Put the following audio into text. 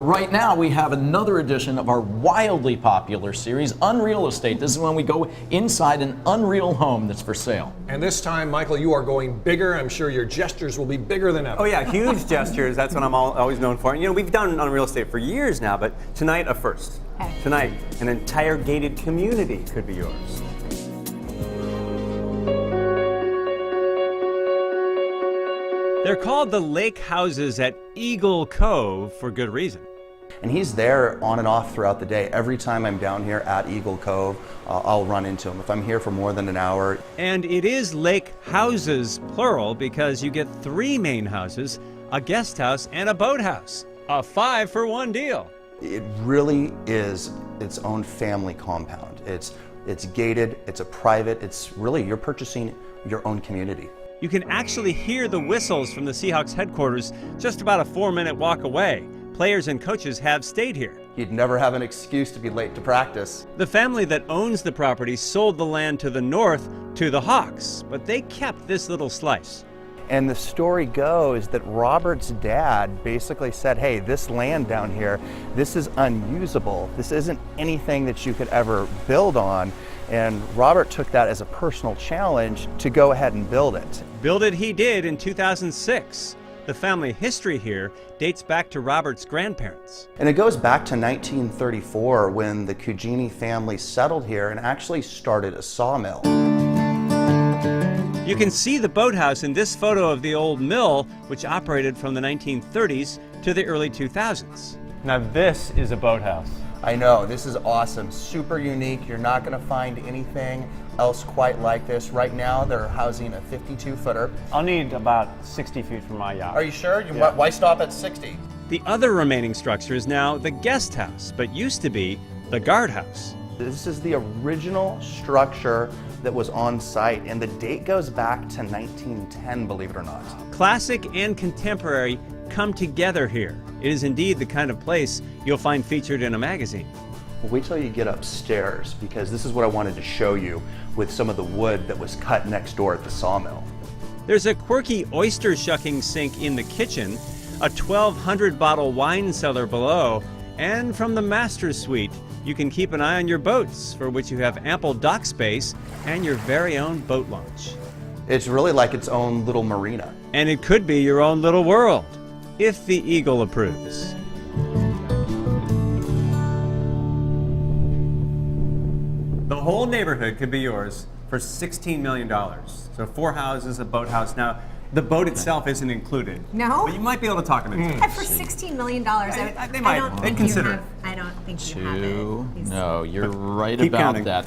Right now, we have another edition of our wildly popular series, Unreal Estate. This is when we go inside an unreal home that's for sale. And this time, Michael, you are going bigger. I'm sure your gestures will be bigger than ever. Oh yeah, huge gestures. That's what I'm always known for. You know, we've done Unreal Estate for years now, but tonight a first. Okay. Tonight, an entire gated community could be yours. They're called the lake houses at Eagle Cove for good reason. And he's there on and off throughout the day. Every time I'm down here at Eagle Cove, I'll run into him if I'm here for more than an hour. And it is lake houses, plural, because you get 3 main houses, a guest house, and a boathouse. A 5-for-1 deal. It really is its own family compound. It's gated, it's a private, it's really, you're purchasing your own community. You can actually hear the whistles from the Seahawks headquarters just about a 4-minute walk away. Players and coaches have stayed here. You'd never have an excuse to be late to practice. The family that owns the property sold the land to the north to the Hawks, but they kept this little slice. And the story goes that Robert's dad basically said, hey, this land down here, this is unusable. This isn't anything that you could ever build on. And Robert took that as a personal challenge to go ahead and build it. Build it he did in 2006. The family history here dates back to Robert's grandparents. And it goes back to 1934 when the Cugini family settled here and actually started a sawmill. You can see the boathouse in this photo of the old mill, which operated from the 1930s to the early 2000s. Now this is a boathouse. I know, this is awesome, super unique. You're not gonna find anything else quite like this. Right now, they're housing a 52-footer. I'll need about 60 feet for my yacht. Are you sure? Why stop at 60? The other remaining structure is now the guest house, but used to be the guardhouse. This is the original structure that was on site, and the date goes back to 1910, believe it or not. Classic and contemporary come together here. It is indeed the kind of place you'll find featured in a magazine. Well, wait till you get upstairs, because this is what I wanted to show you with some of the wood that was cut next door at the sawmill. There's a quirky oyster shucking sink in the kitchen, a 1,200 bottle wine cellar below, and from the master's suite, you can keep an eye on your boats, for which you have ample dock space and your very own boat launch. It's really like its own little marina. And it could be your own little world, if the Eagle approves. The whole neighborhood could be yours for $16 million. So 4 houses, a boathouse. Now, the boat itself isn't included. No? But you might be able to talk them into it. For $16 million, They might. They'd consider it. I don't think you have it. No, you're right Keep about counting. that.